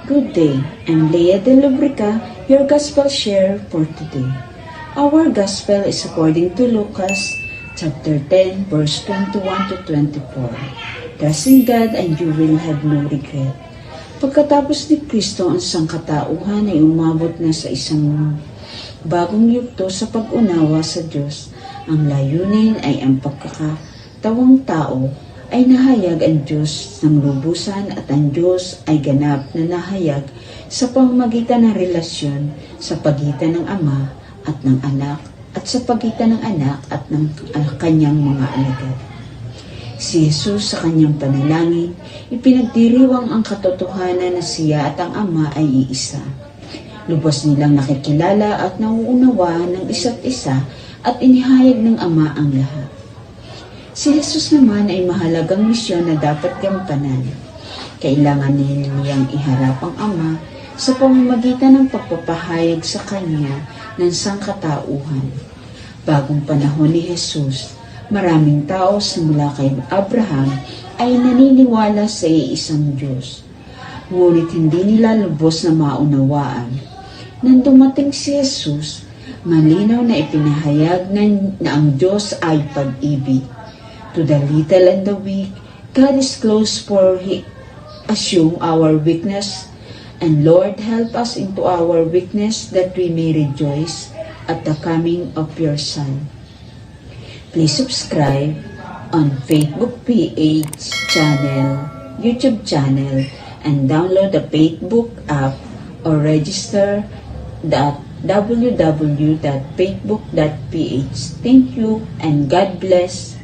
Good day, I'm Leah de Lubrica, your Gospel share for today. Our Gospel is according to Lucas chapter 10, verse 21 to 24. Trust in God and you will have no regret. Pagkatapos ni Kristo ang sangkatauhan ay umabot na sa isang bagong yugto sa pag-unawa sa Diyos. Ang layunin ay ang pagkakatawang tao ay nahayag ang Diyos ng lubusan at ang Diyos ay ganap na nahayag sa pamamagitan ng relasyon sa pagitan ng Ama at ng Anak at sa pagitan ng Anak at ng kanyang mga alagad. Si Jesus sa kanyang panalangin, ipinagdiriwang ang katotohanan na siya at ang Ama ay iisa. Lubos nilang nakikilala at nauunawaan ng isa't isa at inihayag ng Ama ang lahat. Si Jesus naman ay mahalagang misyon na dapat gampanan. Kailangan niyang iharap ang Ama sa pamamagitan ng pagpapahayag sa Kanya ng sangkatauhan. Bagong panahon ni Jesus, maraming tao simula kay Abraham ay naniniwala sa iisang Diyos. Ngunit hindi nila lubos na maunawaan. Nang dumating si Jesus, malinaw na ipinahayag na ang Diyos ay pag-ibig. To the little and the weak, God is close, for He assume our weakness. And Lord, help us into our weakness that we may rejoice at the coming of your Son. Please subscribe on Facebook page channel, YouTube channel, and download the Facebook app or register at www.facebook.ph. Thank you and God bless.